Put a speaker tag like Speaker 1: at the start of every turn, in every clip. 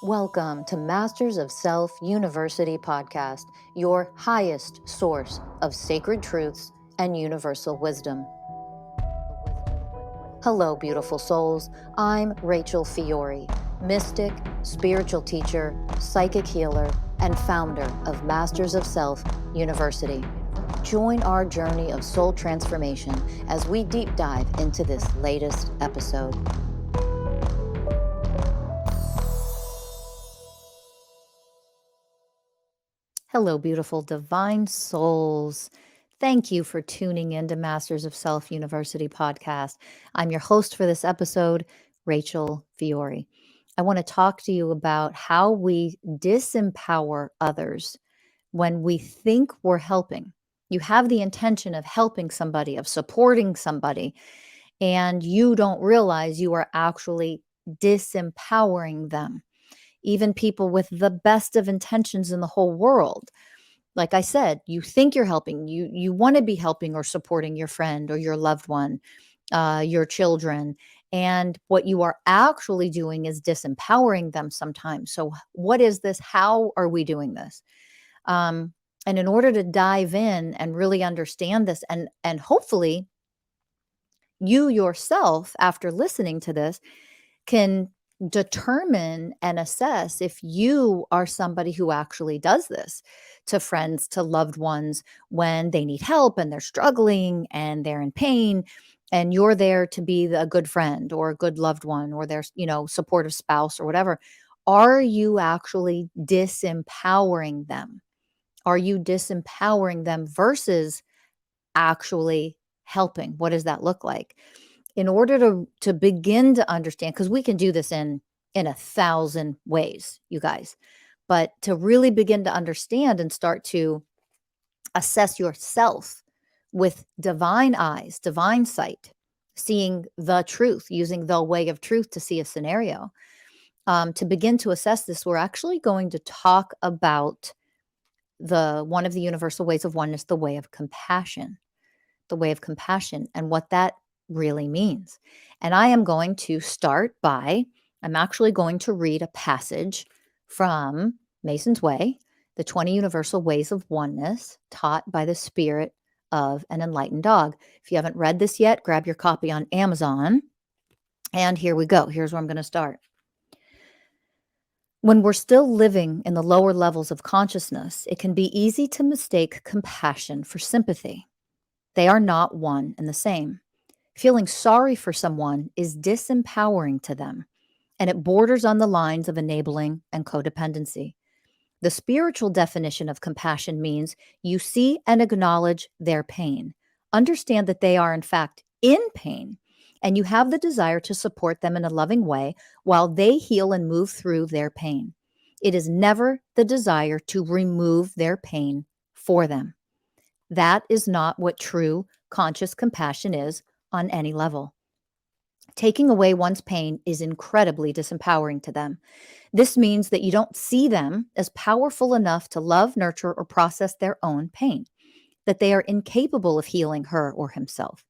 Speaker 1: Welcome to Masters of Self University podcast, your highest source of sacred truths and universal wisdom. Hello, beautiful souls. I'm Rachel Fiori, mystic, spiritual teacher, psychic healer, and founder of Masters of Self University. Join our journey of soul transformation as we deep dive into this latest episode. Hello, beautiful divine souls. Thank you for tuning in to Masters of Self University podcast. I'm your host for this episode, Rachel Fiori. I want to talk to you about how we disempower others when we think we're helping. You have the intention of helping somebody, of supporting somebody, and you don't realize you are actually disempowering them. Even people with the best of intentions in the whole world. Like I said, you think you're helping, you want to be helping or supporting your friend or your loved one, your children. And what you are actually doing is disempowering them sometimes. So what is this? How are we doing this? And in order to dive in and really understand this, and hopefully you yourself, after listening to this, can determine and assess if you are somebody who actually does this to friends, to loved ones when they need help and they're struggling and they're in pain, and you're there to be a good friend or a good loved one or their, supportive spouse or whatever. Are you actually disempowering them? Are you disempowering them versus actually helping? What does that look like? In order to begin to understand, because we can do this in 1,000 ways, you guys, but to really begin to understand and start to assess yourself with divine eyes, divine sight, seeing the truth, using the way of truth to see a scenario. To begin to assess this, we're actually going to talk about one of the universal ways of oneness, the way of compassion. The way of compassion and what that really means. And I am going to start by, I'm actually going to read a passage from Mason's Way, the 20 Universal Ways of Oneness, taught by the spirit of an enlightened dog. If you haven't read this yet, grab your copy on Amazon. And here we go. Here's where I'm going to start. When we're still living in the lower levels of consciousness, it can be easy to mistake compassion for sympathy. They are not one and the same. Feeling sorry for someone is disempowering to them, and it borders on the lines of enabling and codependency. The spiritual definition of compassion means you see and acknowledge their pain, understand that they are in fact in pain, and you have the desire to support them in a loving way while they heal and move through their pain. It is never the desire to remove their pain for them. That is not what true conscious compassion is on any level. Taking away one's pain is incredibly disempowering to them. This means that you don't see them as powerful enough to love, nurture, or process their own pain, that they are incapable of healing her or himself.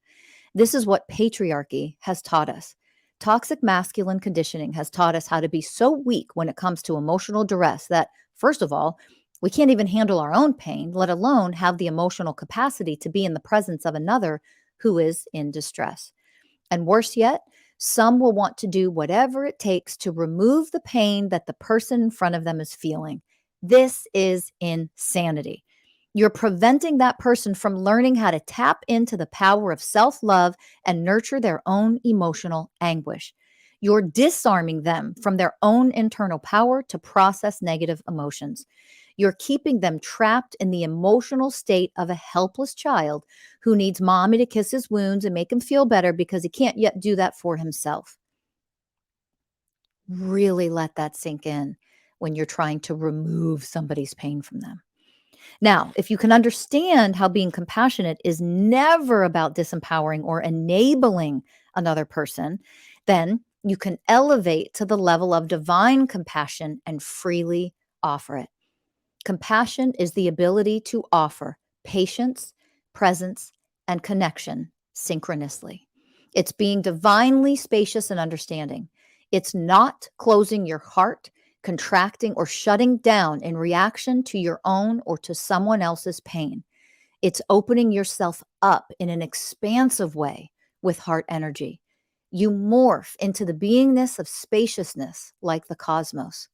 Speaker 1: This is what patriarchy has taught us. Toxic masculine conditioning has taught us how to be so weak when it comes to emotional duress that, first of all, we can't even handle our own pain, let alone have the emotional capacity to be in the presence of another who is in distress. And worse yet, some will want to do whatever it takes to remove the pain that the person in front of them is feeling. This is insanity. You're preventing that person from learning how to tap into the power of self-love and nurture their own emotional anguish. You're disarming them from their own internal power to process negative emotions. You're keeping them trapped in the emotional state of a helpless child who needs mommy to kiss his wounds and make him feel better because he can't yet do that for himself. Really let that sink in when you're trying to remove somebody's pain from them. Now, if you can understand how being compassionate is never about disempowering or enabling another person, then you can elevate to the level of divine compassion and freely offer it. Compassion is the ability to offer patience, presence, and connection synchronously. It's being divinely spacious and understanding. It's not closing your heart contracting, or shutting down in reaction to your own or to someone else's pain. It's opening yourself up in an expansive way with heart energy. You morph into the beingness of spaciousness like the cosmos.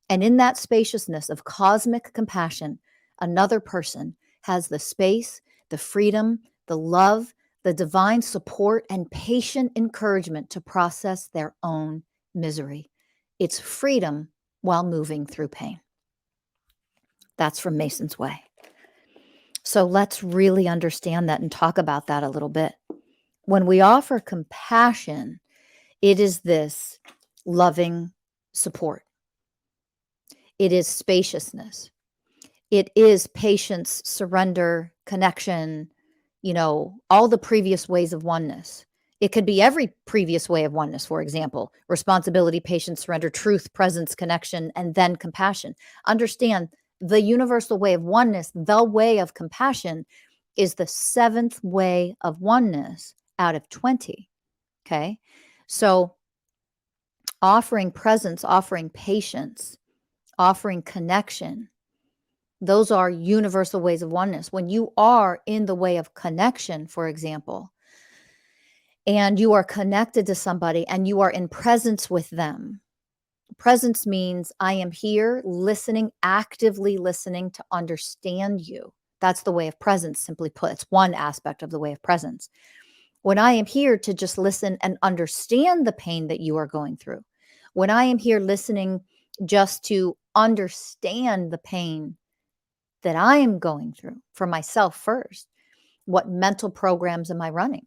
Speaker 1: And in that spaciousness of cosmic compassion, another person has the space, the freedom, the love, the divine support, and patient encouragement to process their own misery. It's freedom while moving through pain. That's from Mason's Way. So let's really understand that and talk about that a little bit. When we offer compassion, it is this loving support. It is spaciousness. It is patience, surrender, connection, all the previous ways of oneness. It could be every previous way of oneness, for example, responsibility, patience, surrender, truth, presence, connection, and then compassion. Understand the universal way of oneness, the way of compassion, is the 7th way of oneness out of 20. Okay. So offering presence, offering patience, offering connection, those are universal ways of oneness. When you are in the way of connection, for example, and you are connected to somebody and you are in presence with them, presence means I am here listening, actively listening to understand you. That's the way of presence, simply put. It's one aspect of the way of presence. When I am here to just listen and understand the pain that you are going through, when I am here listening just to understand the pain that I am going through for myself first, what mental programs am I running?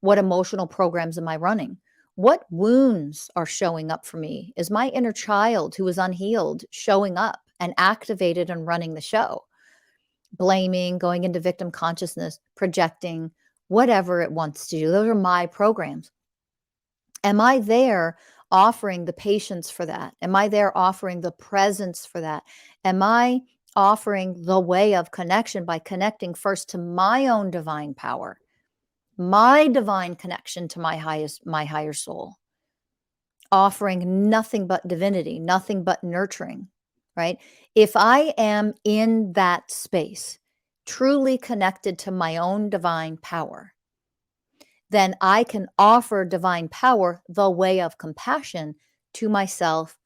Speaker 1: What emotional programs am I running? What wounds are showing up for me? Is my inner child who is unhealed showing up and activated and running the show? Blaming, going into victim consciousness, projecting, whatever it wants to do. Those are my programs. Am I there offering the patience for that? Am I there offering the presence for that? Am I offering the way of connection by connecting first to my own divine power, my divine connection to my higher soul, offering nothing but divinity, nothing but nurturing, right? If I am in that space, truly connected to my own divine power, then I can offer divine power, the way of compassion, to myself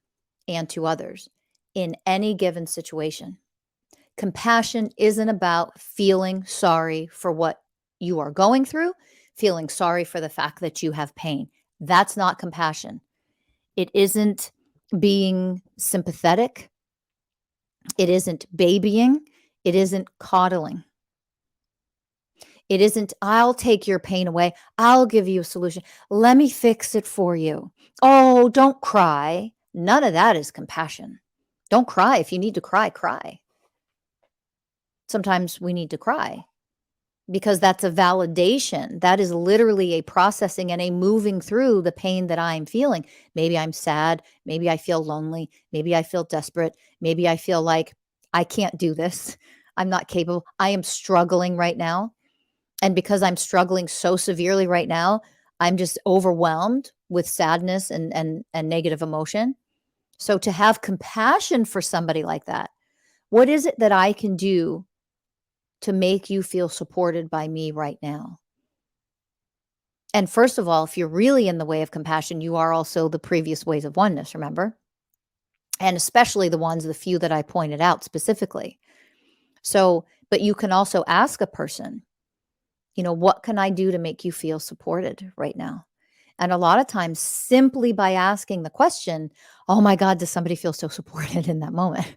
Speaker 1: and to others in any given situation. Compassion isn't about feeling sorry for what you are going through, feeling sorry for the fact that you have pain. That's not compassion. It isn't being sympathetic. It isn't babying. It isn't coddling. It isn't, I'll take your pain away. I'll give you a solution. Let me fix it for you. Oh, don't cry. None of that is compassion. Don't cry. If you need to cry, cry. Sometimes we need to cry because that's a validation. That is literally a processing and a moving through the pain that I'm feeling. Maybe I'm sad. Maybe I feel lonely. Maybe I feel desperate. Maybe I feel like I can't do this. I'm not capable. I am struggling right now. And because I'm struggling so severely right now, I'm just overwhelmed with sadness and negative emotion. So to have compassion for somebody like that, what is it that I can do to make you feel supported by me right now? And first of all, if you're really in the way of compassion, you are also the previous ways of oneness, remember? And especially the few that I pointed out specifically. So, but you can also ask a person, what can I do to make you feel supported right now? And a lot of times, simply by asking the question, oh my God, does somebody feel so supported in that moment?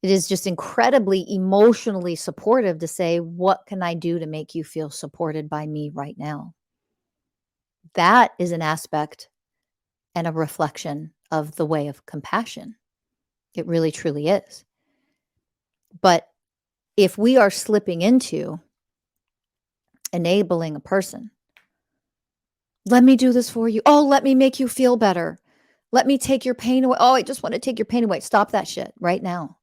Speaker 1: It is just incredibly emotionally supportive to say, what can I do to make you feel supported by me right now? That is an aspect and a reflection of the way of compassion. It really, truly is. But if we are slipping into enabling a person, let me do this for you. Oh, let me make you feel better. Let me take your pain away. Oh, I just want to take your pain away. Stop that shit right now.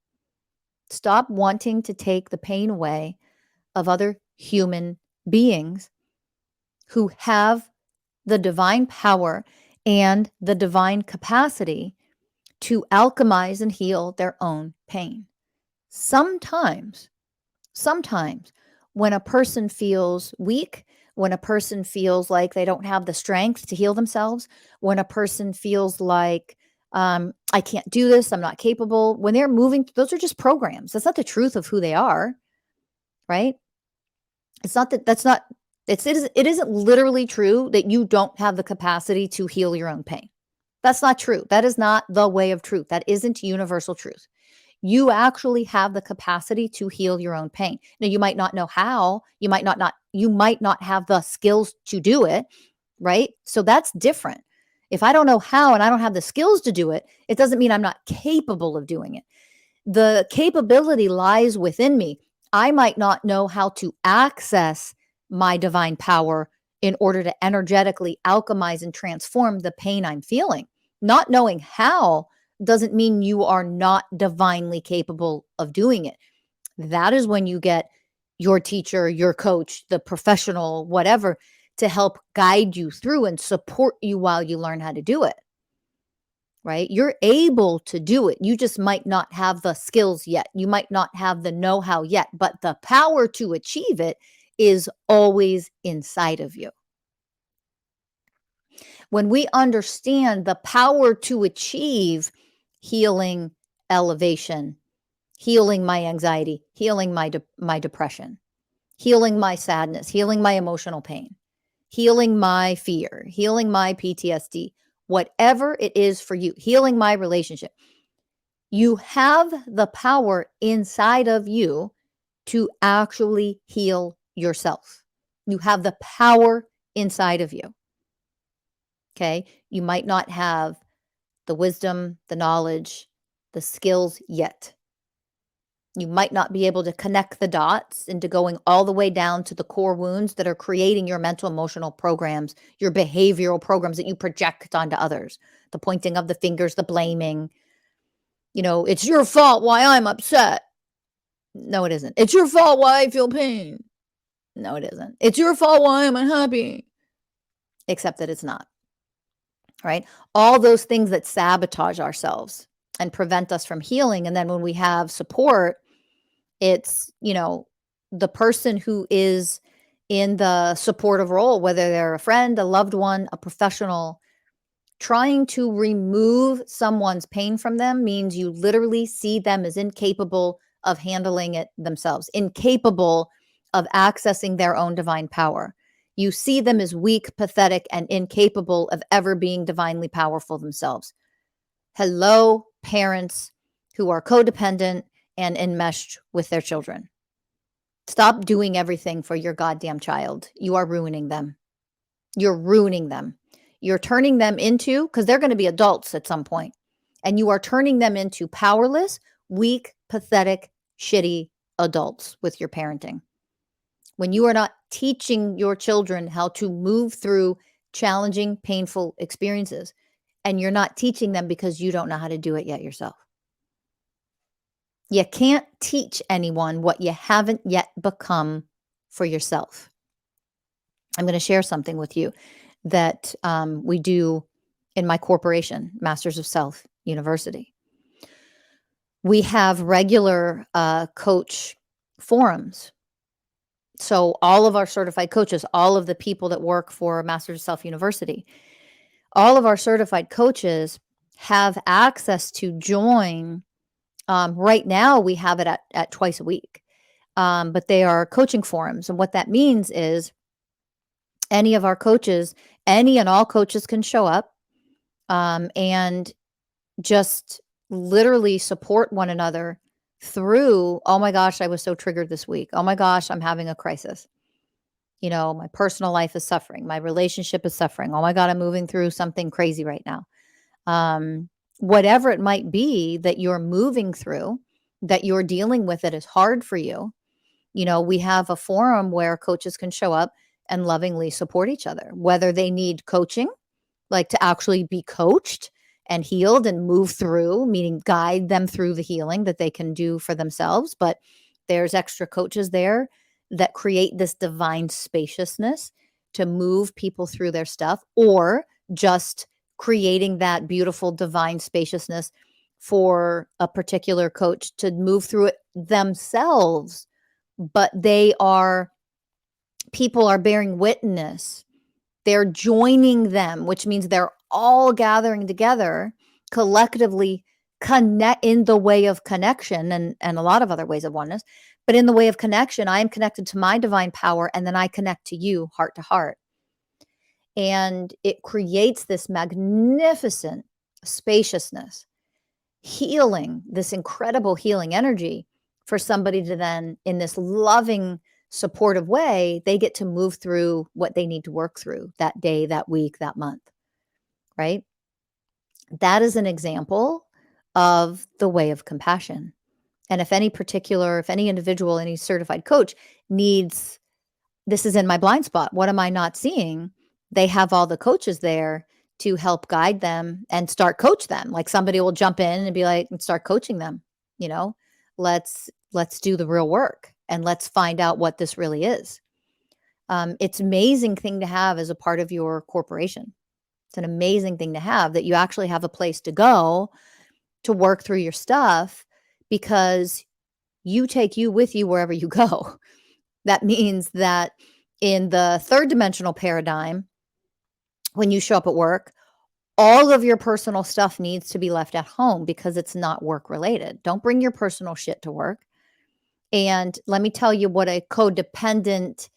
Speaker 1: Stop wanting to take the pain away of other human beings who have the divine power and the divine capacity to alchemize and heal their own pain. Sometimes when a person feels weak, when a person feels like they don't have the strength to heal themselves, when a person feels like, I can't do this, I'm not capable, when they're moving, those are just programs. That's not the truth of who they are, right? It's not that that's not, it isn't literally true that you don't have the capacity to heal your own pain. That's not true. That is not the way of truth. That isn't universal truth. You actually have the capacity to heal your own pain. Now, you might not know how, you might not have the skills to do it, right? So that's different. If I don't know how and I don't have the skills to do it, it doesn't mean I'm not capable of doing it. The capability lies within me. I might not know how to access my divine power in order to energetically alchemize and transform the pain I'm feeling. Not knowing how doesn't mean you are not divinely capable of doing it. That is when you get your teacher, your coach, the professional, whatever, to help guide you through and support you while you learn how to do it. Right? You're able to do it. You just might not have the skills yet. You might not have the know-how yet, but the power to achieve it is always inside of you. When we understand the power to achieve healing, elevation, healing my anxiety, healing my depression, healing my sadness, healing my emotional pain, healing my fear, healing my PTSD, whatever it is for you, healing my relationship. You have the power inside of you to actually heal yourself. You have the power inside of you. Okay. You might not have the wisdom, the knowledge, the skills yet. You might not be able to connect the dots into going all the way down to the core wounds that are creating your mental emotional programs, your behavioral programs that you project onto others, the pointing of the fingers, the blaming. It's your fault why I'm upset. No, it isn't. It's your fault why I feel pain. No, it isn't. It's your fault why I'm unhappy. Except that it's not. Right? All those things that sabotage ourselves and prevent us from healing. And then when we have support, it's, the person who is in the supportive role, whether they're a friend, a loved one, a professional, trying to remove someone's pain from them means you literally see them as incapable of handling it themselves, incapable of accessing their own divine power. You see them as weak, pathetic, and incapable of ever being divinely powerful themselves. Hello, parents who are codependent and enmeshed with their children. Stop doing everything for your goddamn child. You are ruining them. You're ruining them. You're turning them into, because they're going to be adults at some point, and you are turning them into powerless, weak, pathetic, shitty adults with your parenting. When you are not teaching your children how to move through challenging, painful experiences, and you're not teaching them because you don't know how to do it yet yourself. You can't teach anyone what you haven't yet become for yourself. I'm going to share something with you that we do in my corporation, Masters of Self University. We have regular coach forums. So all of our certified coaches, all of the people that work for Masters of Self University, all of our certified coaches have access to join. Right now, we have it at twice a week, but they are coaching forums. And what that means is any of our coaches, any and all coaches can show up and just literally support one another through, oh my gosh, I was so triggered this week. Oh my gosh, I'm having a crisis. My personal life is suffering. My relationship is suffering. Oh my God, I'm moving through something crazy right now. Whatever it might be that you're moving through, that you're dealing with, that is hard for you. We have a forum where coaches can show up and lovingly support each other, whether they need coaching, like to actually be coached and healed and move through, meaning guide them through the healing that they can do for themselves. But there's extra coaches there that create this divine spaciousness to move people through their stuff, or just creating that beautiful divine spaciousness for a particular coach to move through it themselves, but people are bearing witness. They're joining them, which means they're all gathering together collectively, connect in the way of connection, and a lot of other ways of oneness. But in the way of connection, I am connected to my divine power, and then I connect to you heart to heart. And it creates this magnificent spaciousness, healing, this incredible healing energy for somebody to then, in this loving, supportive way, they get to move through what they need to work through that day, that week, that month, right? That is an example of the way of compassion. And if any individual, any certified coach needs, this is in my blind spot, what am I not seeing? They have all the coaches there to help guide them and start coach them. Like somebody will jump in and be like, and start coaching them, let's do the real work and let's find out what this really is. It's an amazing thing to have as a part of your corporation. It's an amazing thing to have that you actually have a place to go to work through your stuff, because you take you with you wherever you go. That means that in the third dimensional paradigm, when you show up at work, all of your personal stuff needs to be left at home because it's not work related. Don't bring your personal shit to work. And let me tell you what a codependent,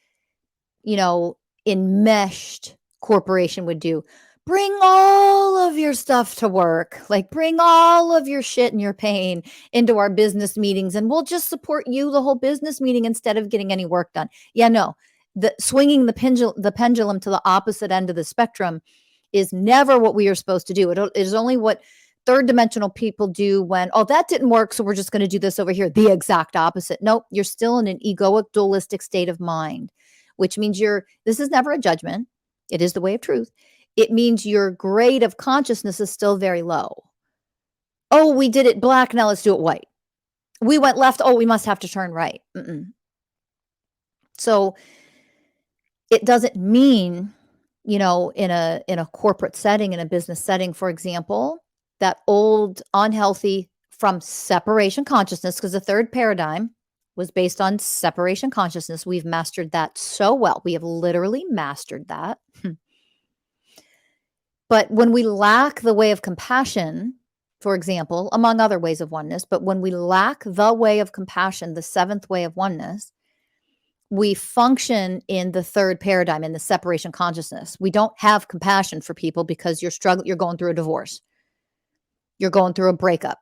Speaker 1: enmeshed corporation would do. Bring all of your stuff to work. Like, bring all of your shit and your pain into our business meetings, and we'll just support you the whole business meeting instead of getting any work done. Yeah, no. Swinging the pendulum to the opposite end of the spectrum is never what we are supposed to do. It is only what third dimensional people do when, that didn't work, so we're just going to do this over here. The exact opposite. Nope, you're still in an egoic, dualistic state of mind, which means this is never a judgment. It is the way of truth. It means your grade of consciousness is still very low. Oh, we did it black, now let's do it white. We went left, we must have to turn right. So it doesn't mean, in a corporate setting, in a business setting, for example, that old unhealthy from separation consciousness, because the third paradigm was based on separation consciousness. We've mastered that so well. We have literally mastered that. But when we lack the way of compassion, for example, among other ways of oneness, but when we lack the way of compassion, the seventh way of oneness, we function in the third paradigm, in the separation consciousness. We don't have compassion for people because you're going through a divorce. You're going through a breakup.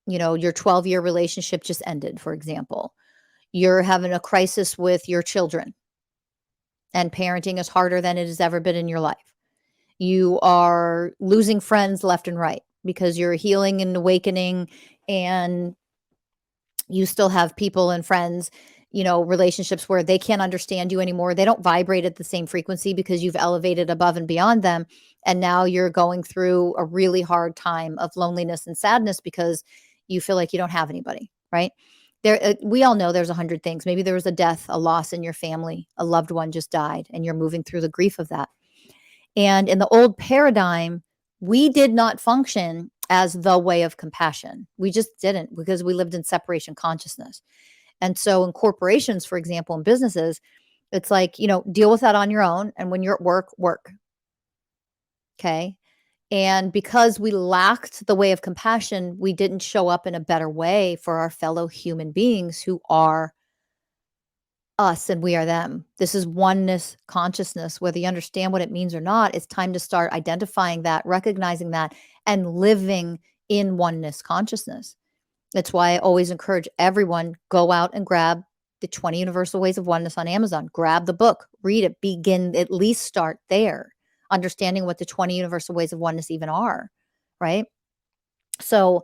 Speaker 1: Your 12-year relationship just ended, for example. You're having a crisis with your children, and parenting is harder than it has ever been in your life. You are losing friends left and right because you're healing and awakening, and you still have people and friends, relationships where they can't understand you anymore. They don't vibrate at the same frequency because you've elevated above and beyond them. And now you're going through a really hard time of loneliness and sadness because you feel like you don't have anybody, right? We all know there's 100 things. Maybe there was a death, a loss in your family, a loved one just died, and you're moving through the grief of that. And in the old paradigm, we did not function as the way of compassion. We just didn't, because we lived in separation consciousness. And so in corporations, for example, in businesses, it's like, deal with that on your own. And when you're at work, work. Okay. And because we lacked the way of compassion, we didn't show up in a better way for our fellow human beings who are us and we are them. This is oneness consciousness. Whether you understand what it means or not, it's time to start identifying that, recognizing that, and living in oneness consciousness. That's why I always encourage everyone, go out and grab the 20 Universal Ways of Oneness on Amazon. Grab the book, read it, begin, at least start there, understanding what the 20 Universal Ways of Oneness even are, right? So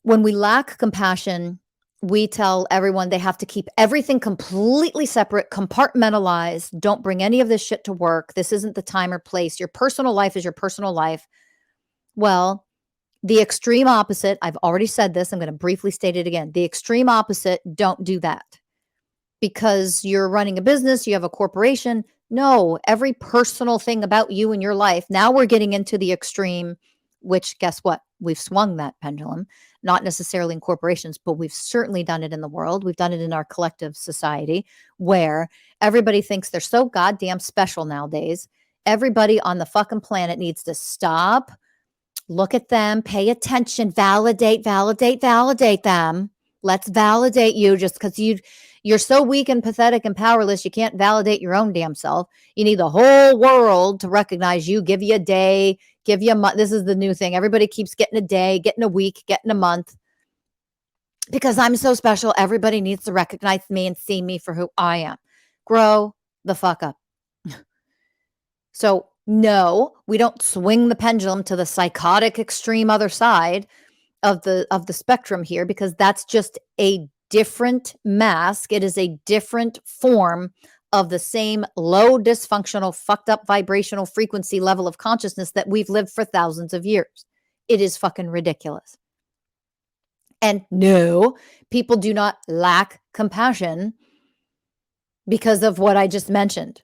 Speaker 1: when we lack compassion, we tell everyone they have to keep everything completely separate, compartmentalized. Don't bring any of this shit to work. This isn't the time or place. Your personal life is your personal life. Well, the extreme opposite, I've already said this, I'm going to briefly state it again. The extreme opposite, don't do that. Because you're running a business, you have a corporation. No, every personal thing about you and your life. Now we're getting into the extreme which guess what? We've swung that pendulum, not necessarily in corporations, but we've certainly done it in the world. We've done it in our collective society where everybody thinks they're so goddamn special nowadays. Everybody on the fucking planet needs to stop, look at them, pay attention, validate them. Let's validate you just because you're so weak and pathetic and powerless. You can't validate your own damn self. You need the whole world to recognize you, give you a day, give you a month. This is the new thing. Everybody keeps getting a day, getting a week, getting a month. Because I'm so special, everybody needs to recognize me and see me for who I am. Grow the fuck up. So no, we don't swing the pendulum to the psychotic extreme other side of the spectrum here, because that's just a different mask. It is a different form of the same low dysfunctional, fucked up vibrational frequency level of consciousness that we've lived for thousands of years. It is fucking ridiculous. And no, people do not lack compassion because of what I just mentioned.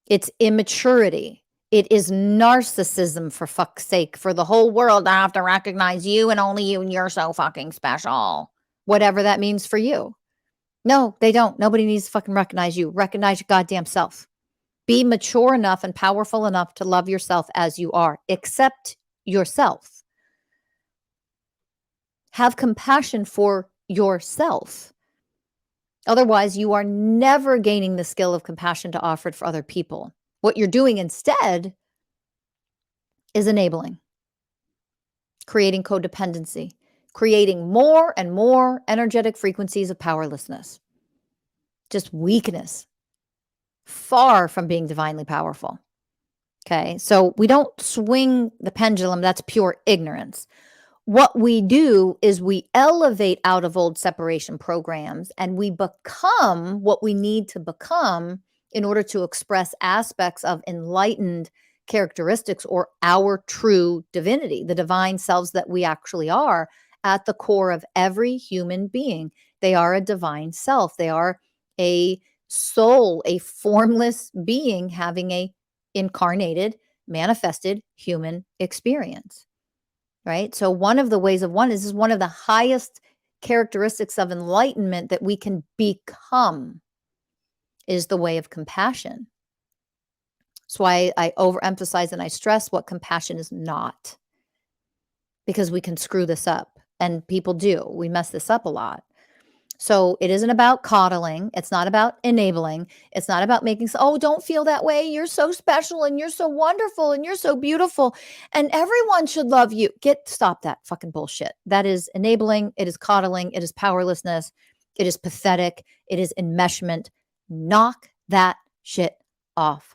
Speaker 1: It's immaturity. It is narcissism, for fuck's sake. For the whole world, I have to recognize you and only you, and you're so fucking special. Whatever that means for you. No, they don't. Nobody needs to fucking recognize you. Recognize your goddamn self. Be mature enough and powerful enough to love yourself as you are. Accept yourself. Have compassion for yourself. Otherwise, you are never gaining the skill of compassion to offer it for other people. What you're doing instead is enabling, creating codependency, creating more and more energetic frequencies of powerlessness, just weakness, far from being divinely powerful. Okay, so we don't swing the pendulum. That's pure ignorance. What we do is we elevate out of old separation programs and we become what we need to become in order to express aspects of enlightened characteristics or our true divinity, the divine selves that we actually are at the core of every human being. They are a divine self. They are a soul, a formless being having a incarnated, manifested human experience. Right? So one of the ways of oneness is one of the highest characteristics of enlightenment that we can become is the way of compassion. That's why I overemphasize and I stress what compassion is not, because we can screw this up, and people do. We mess this up a lot. So it isn't about coddling. It's not about enabling. It's not about making, oh, don't feel that way. You're so special and you're so wonderful and you're so beautiful and everyone should love you. Stop that fucking bullshit. That is enabling. It is coddling. It is powerlessness. It is pathetic. It is enmeshment. Knock that shit off.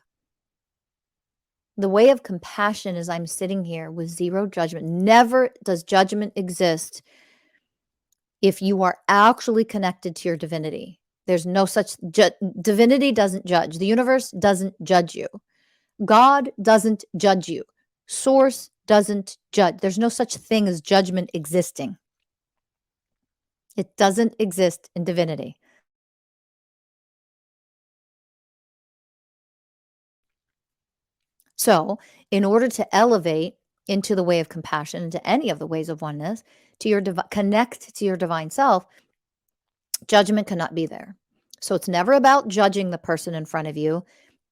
Speaker 1: The way of compassion is I'm sitting here with zero judgment. Never does judgment exist if you are actually connected to your divinity. There's no such divinity doesn't judge. The universe doesn't judge you. God doesn't judge you. Source doesn't judge. There's no such thing as judgment existing. It doesn't exist in divinity. So, in order to elevate into the way of compassion, into any of the ways of oneness, to your connect to your divine self, judgment cannot be there. So it's never about judging the person in front of you,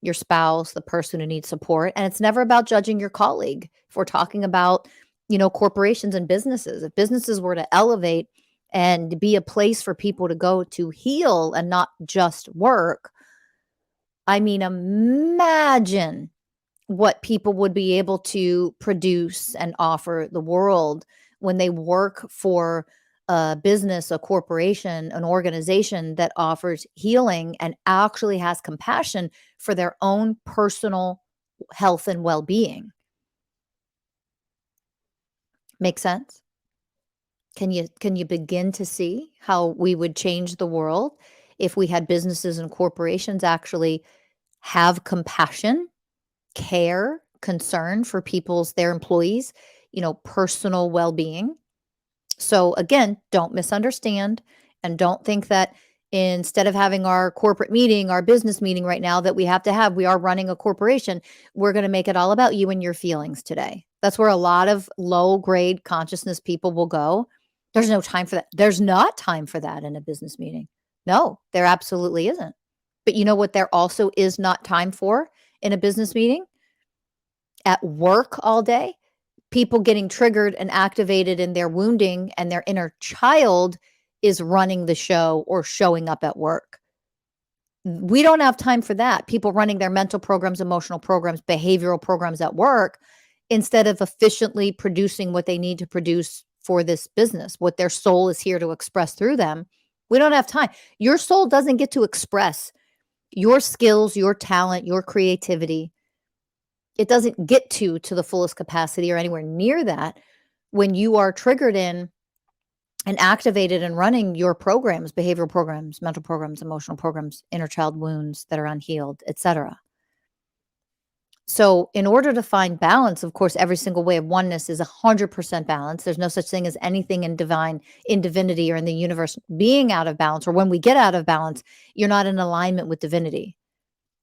Speaker 1: your spouse, the person who needs support, and it's never about judging your colleague. If we're talking about, corporations and businesses, if businesses were to elevate and be a place for people to go to heal and not just work, I mean, imagine what people would be able to produce and offer the world when they work for a business, a corporation, an organization that offers healing and actually has compassion for their own personal health and well-being. Make sense? Can you begin to see how we would change the world if we had businesses and corporations actually have compassion, care, concern for their employees, personal well-being? So again, don't misunderstand and don't think that Instead of having our corporate meeting, our business meeting right now that we have to have, we are running a corporation. We're going to make it all about you and your feelings today. That's where a lot of low grade consciousness people will go. There's no time for that. There's not time for that in a business meeting. No, there absolutely isn't. But you know what there also is not time for in a business meeting? At work all day, people getting triggered and activated in their wounding, and their inner child is running the show or showing up at work. We don't have time for that. People running their mental programs, emotional programs, behavioral programs at work instead of efficiently producing what they need to produce for this business, what their soul is here to express through them. We don't have time. Your soul doesn't get to express your skills, your talent, your creativity. It doesn't get to the fullest capacity or anywhere near that when you are triggered in and activated and running your programs, behavioral programs, mental programs, emotional programs, inner child wounds that are unhealed, etc. So in order to find balance, of course, every single way of oneness is 100% balance. There's no such thing as anything in divinity or in the universe being out of balance, or when we get out of balance, you're not in alignment with divinity,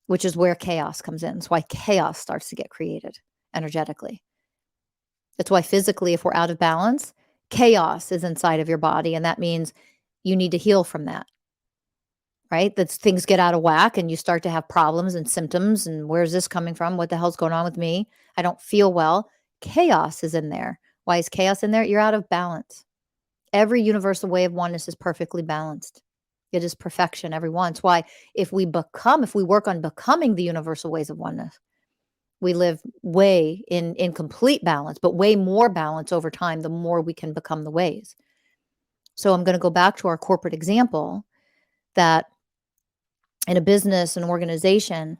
Speaker 1: which is where chaos comes in. It's why chaos starts to get created energetically. That's why physically, if we're out of balance, chaos is inside of your body. And that means you need to heal from that, right? That things get out of whack and you start to have problems and symptoms. And where's this coming from? What the hell's going on with me? I don't feel well. Chaos is in there. Why is chaos in there? You're out of balance. Every universal way of oneness is perfectly balanced. It is perfection, every one. It's why if we work on becoming the universal ways of oneness, we live way in complete balance, but way more balance over time, the more we can become the ways. So I'm going to go back to our corporate example that in a business and organization,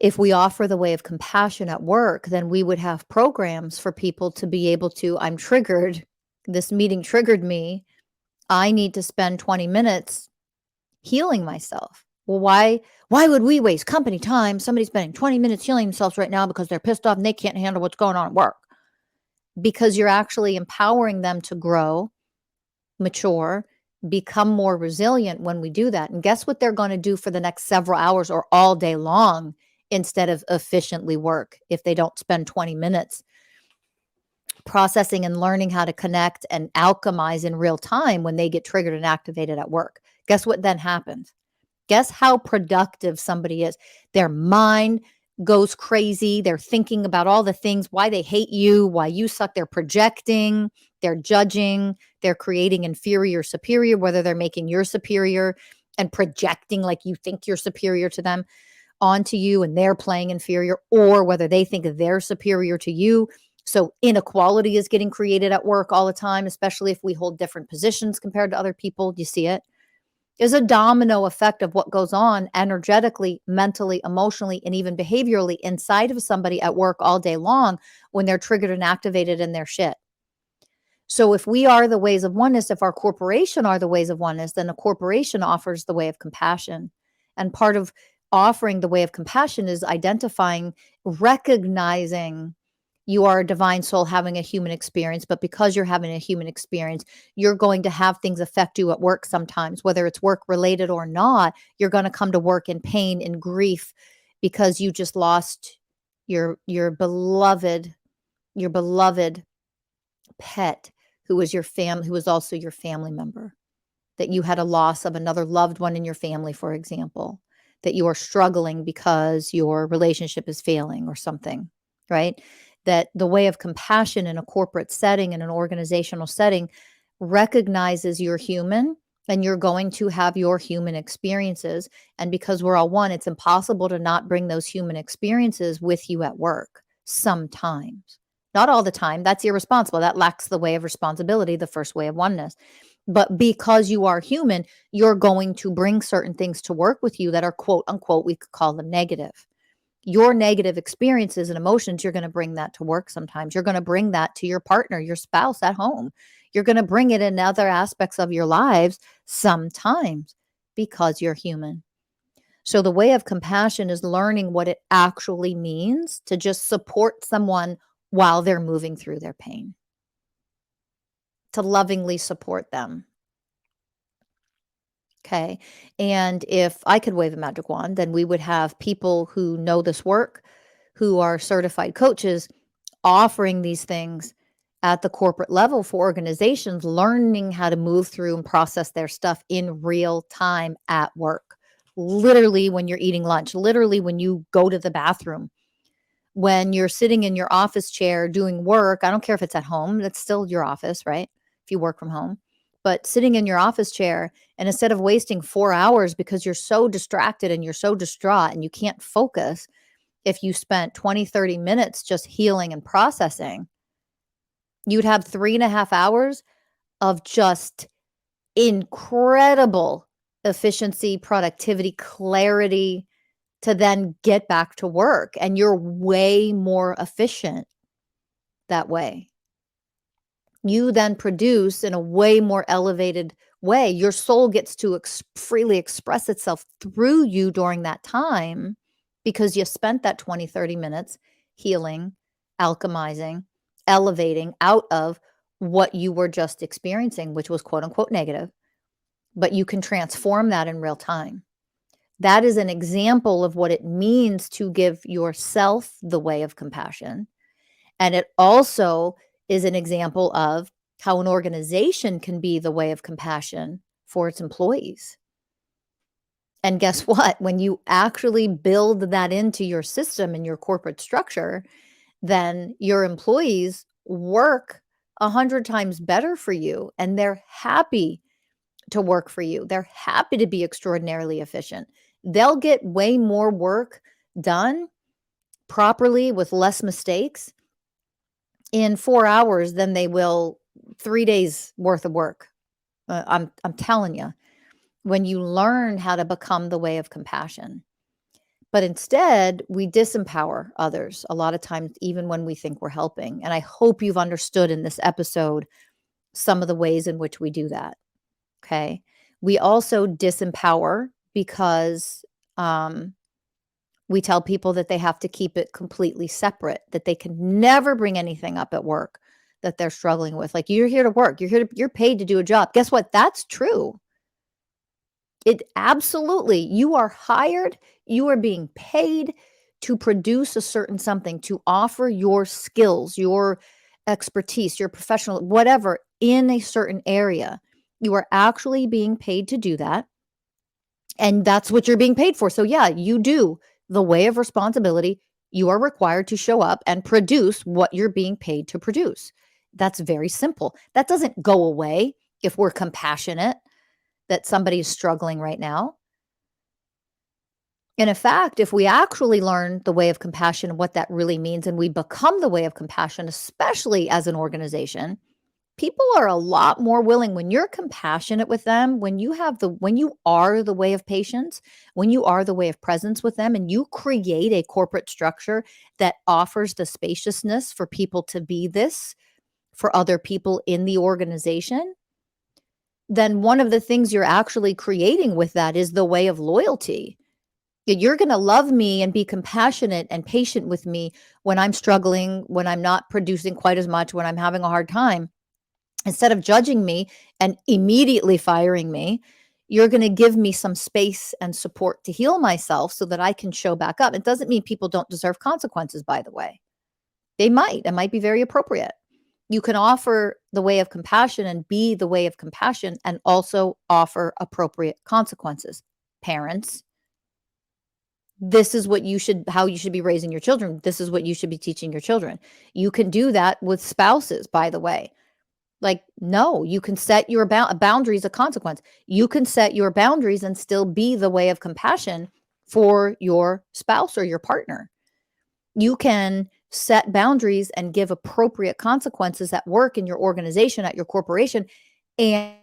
Speaker 1: if we offer the way of compassion at work, then we would have programs for people to be able to, I'm triggered. This meeting triggered me. I need to spend 20 minutes healing myself. Well, why would we waste company time? Somebody's spending 20 minutes healing themselves right now because they're pissed off and they can't handle what's going on at work. Because you're actually empowering them to grow, mature, become more resilient when we do that. And guess what they're going to do for the next several hours or all day long instead of efficiently work if they don't spend 20 minutes processing and learning how to connect and alchemize in real time when they get triggered and activated at work. Guess what then happens? Guess how productive somebody is. Their mind goes crazy. They're thinking about all the things, why they hate you, why you suck. They're projecting, they're judging, they're creating inferior, superior, whether they're making you superior and projecting like you think you're superior to them onto you and they're playing inferior, or whether they think they're superior to you. So inequality is getting created at work all the time, especially if we hold different positions compared to other people. You see it? There's a domino effect of what goes on energetically, mentally, emotionally, and even behaviorally inside of somebody at work all day long when they're triggered and activated in their shit. So if we are the ways of oneness, if our corporation are the ways of oneness, then a corporation offers the way of compassion. And part of offering the way of compassion is identifying, recognizing you are a divine soul having a human experience, but because you're having a human experience, you're going to have things affect you at work sometimes, whether it's work related or not. You're going to come to work in pain and grief because you just lost your beloved pet who was who was also your family member, that you had a loss of another loved one in your family, for example, that you are struggling because your relationship is failing or something, right? That the way of compassion in a corporate setting, in an organizational setting, recognizes you're human and you're going to have your human experiences. And because we're all one, it's impossible to not bring those human experiences with you at work sometimes. Not all the time. That's irresponsible. That lacks the way of responsibility, the first way of oneness. But because you are human, you're going to bring certain things to work with you that are quote unquote, we could call them negative. Your negative experiences and emotions, you're going to bring that to work sometimes. You're going to bring that to your partner, your spouse at home. You're going to bring it in other aspects of your lives sometimes because you're human. So the way of compassion is learning what it actually means to just support someone while they're moving through their pain, to lovingly support them. Okay. And if I could wave a magic wand, then we would have people who know this work, who are certified coaches, offering these things at the corporate level for organizations, learning how to move through and process their stuff in real time at work. Literally, when you're eating lunch, literally, when you go to the bathroom, when you're sitting in your office chair doing work. I don't care if it's at home, that's still your office, right? If you work from home, but sitting in your office chair, and instead of wasting 4 hours because you're so distracted and you're so distraught and you can't focus, if you spent 20, 30 minutes just healing and processing, you'd have 3.5 hours of just incredible efficiency, productivity, clarity to then get back to work. And you're way more efficient that way. You then produce in a way more elevated way. Your soul gets to freely express itself through you during that time because you spent that 20, 30 minutes healing, alchemizing, elevating out of what you were just experiencing, which was quote unquote negative, but you can transform that in real time. That is an example of what it means to give yourself the way of compassion. And it also is an example of how an organization can be the way of compassion for its employees. And guess what? When you actually build that into your system and your corporate structure, then your employees work 100 times better for you and they're happy to work for you. They're happy to be extraordinarily efficient. They'll get way more work done properly with less mistakes in 4 hours than they will 3 days worth of work. I'm telling you, when you learn how to become the way of compassion. But instead, we disempower others a lot of times, even when we think we're helping. And I hope you've understood in this episode some of the ways in which we do that. Okay. We also disempower because we tell people that they have to keep it completely separate, that they can never bring anything up at work that they're struggling with. Like, you're here to work, you're paid to do a job. Guess what? That's true. It absolutely, you are hired, you are being paid to produce a certain something, to offer your skills, your expertise, your professional, whatever, in a certain area. You are actually being paid to do that. And that's what you're being paid for. So yeah, you do the way of responsibility. You are required to show up and produce what you're being paid to produce. That's very simple. That doesn't go away if we're compassionate that somebody is struggling right now. And in fact, if we actually learn the way of compassion and what that really means, and we become the way of compassion, especially as an organization, people are a lot more willing when you're compassionate with them, when you are the way of patience, when you are the way of presence with them, and you create a corporate structure that offers the spaciousness for people to be this for other people in the organization, then one of the things you're actually creating with that is the way of loyalty. You're going to love me and be compassionate and patient with me when I'm struggling, when I'm not producing quite as much, when I'm having a hard time. Instead of judging me and immediately firing me, you're going to give me some space and support to heal myself so that I can show back up. It doesn't mean people don't deserve consequences, by the way. They might. It might be very appropriate. You can offer the way of compassion and be the way of compassion and also offer appropriate consequences. Parents, this is how you should be raising your children. This is what you should be teaching your children. You can do that with spouses, by the way. Like, no, you can set your boundaries, a consequence. You can set your boundaries and still be the way of compassion for your spouse or your partner. You can set boundaries and give appropriate consequences at work, in your organization, at your corporation. And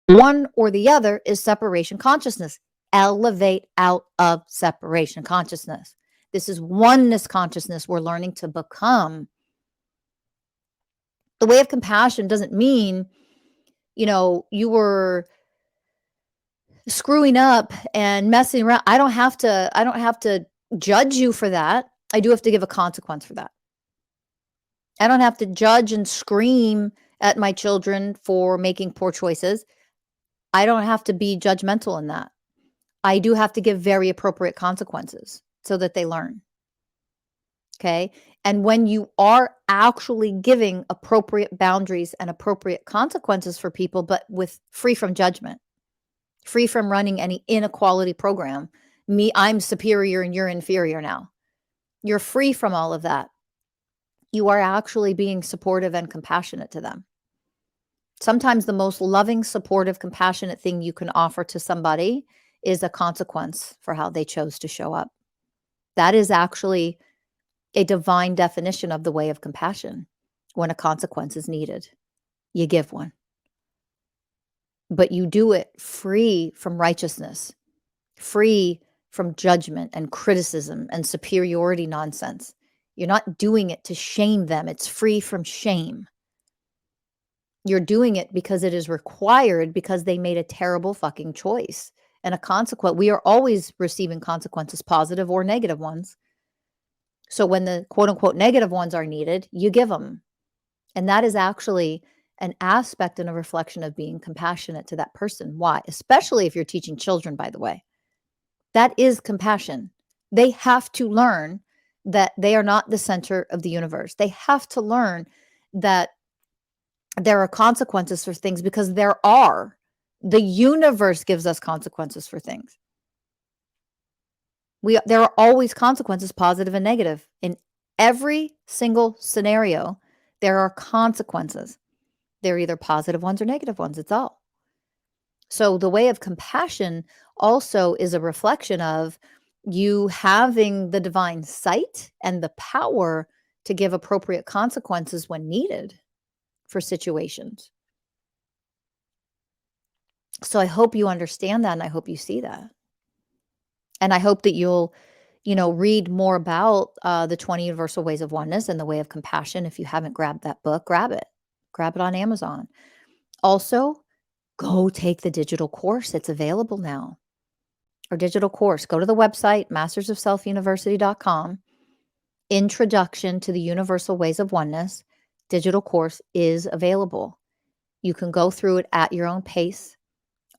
Speaker 1: one or the other is separation consciousness. Elevate out of separation consciousness. This is oneness consciousness we're learning to become. The way of compassion doesn't mean, you were screwing up and messing around. I don't have to judge you for that. I do have to give a consequence for that. I don't have to judge and scream at my children for making poor choices, I don't have to be judgmental in that. I do have to give very appropriate consequences so that they learn. Okay. And when you are actually giving appropriate boundaries and appropriate consequences for people, but with free from judgment, free from running any inequality program, I'm superior and you're inferior now. You're free from all of that. You are actually being supportive and compassionate to them. Sometimes the most loving, supportive, compassionate thing you can offer to somebody is a consequence for how they chose to show up. That is actually a divine definition of the way of compassion. When a consequence is needed, you give one. But you do it free from righteousness, free from judgment and criticism and superiority nonsense. You're not doing it to shame them. It's free from shame. You're doing it because it is required, because they made a terrible fucking choice. And a consequence, we are always receiving consequences, positive or negative ones. So when the quote unquote negative ones are needed, you give them. And that is actually an aspect and a reflection of being compassionate to that person. Why? Especially if you're teaching children, by the way. That is compassion. They have to learn that they are not the center of the universe. They have to learn that there are consequences for things, because there are. The universe gives us consequences for things. There are always consequences, positive and negative. In every single scenario, there are consequences. They're either positive ones or negative ones. It's all. So the way of compassion also is a reflection of you having the divine sight and the power to give appropriate consequences when needed for situations. So I hope you understand that, and I hope you see that. And I hope that you'll, read more about the 20 Universal Ways of Oneness and the Way of Compassion. If you haven't grabbed that book, grab it. Grab it on Amazon. Also, go take the digital course. It's available now. Our digital course. Go to the website, mastersofselfuniversity.com. Introduction to the Universal Ways of Oneness. Digital course is available. You can go through it at your own pace.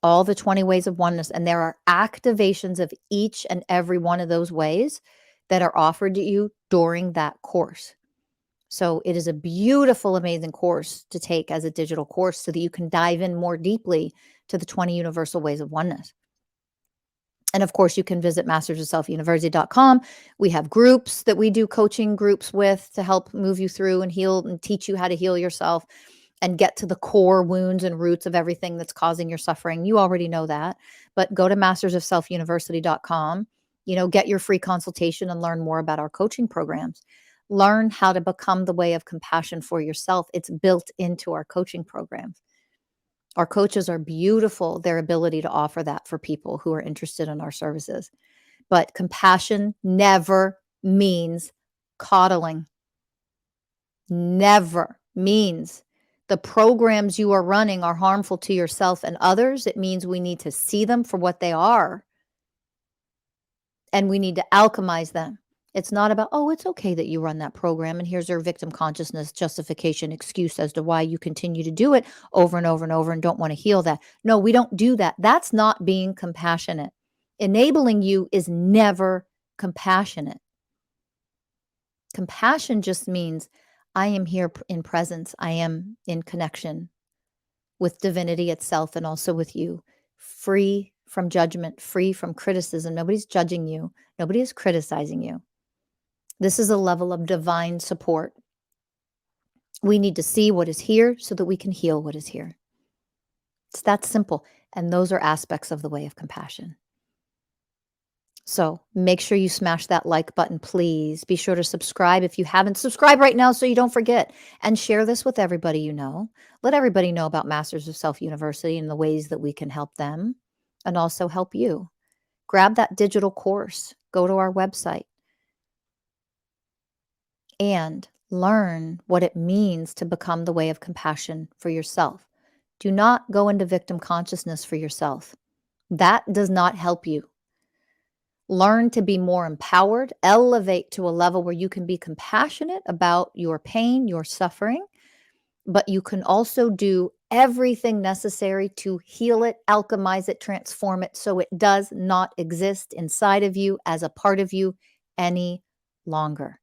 Speaker 1: All the 20 ways of oneness. And there are activations of each and every one of those ways that are offered to you during that course. So it is a beautiful, amazing course to take as a digital course so that you can dive in more deeply to the 20 universal ways of oneness. And of course, you can visit mastersofselfuniversity.com. We have groups that we do coaching groups with to help move you through and heal and teach you how to heal yourself and get to the core wounds and roots of everything that's causing your suffering. You already know that, but go to mastersofselfuniversity.com, get your free consultation and learn more about our coaching programs. Learn how to become the way of compassion for yourself. It's built into our coaching programs. Our coaches are beautiful, their ability to offer that for people who are interested in our services. But compassion never means coddling. Never means the programs you are running are harmful to yourself and others. It means we need to see them for what they are. And we need to alchemize them. It's not about, oh, it's okay that you run that program, and here's your victim consciousness justification excuse as to why you continue to do it over and over and over and don't want to heal that. No, we don't do that. That's not being compassionate. Enabling you is never compassionate. Compassion just means I am here in presence. I am in connection with divinity itself and also with you, free from judgment, free from criticism. Nobody's judging you. Nobody is criticizing you. This is a level of divine support. We need to see what is here so that we can heal what is here. It's that simple. And those are aspects of the way of compassion. So make sure you smash that like button, please. Be sure to subscribe if you haven't. Subscribe right now so you don't forget. And share this with everybody you know. Let everybody know about Masters of Self University and the ways that we can help them and also help you. Grab that digital course. Go to our website and learn what it means to become the way of compassion for yourself. Do not go into victim consciousness for yourself. That does not help you. Learn to be more empowered, elevate to a level where you can be compassionate about your pain, your suffering, but you can also do everything necessary to heal it, alchemize it, transform it so it does not exist inside of you as a part of you any longer.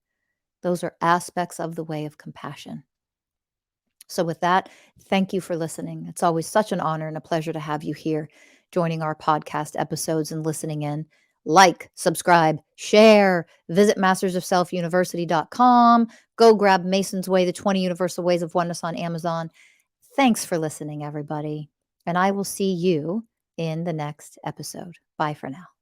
Speaker 1: Those are aspects of the way of compassion. So, with that, thank you for listening. It's always such an honor and a pleasure to have you here joining our podcast episodes and listening in. Like, subscribe, share, visit mastersofselfuniversity.com. Go grab Mason's Way, the 20 Universal Ways of Oneness on Amazon. Thanks for listening, everybody. And I will see you in the next episode. Bye for now.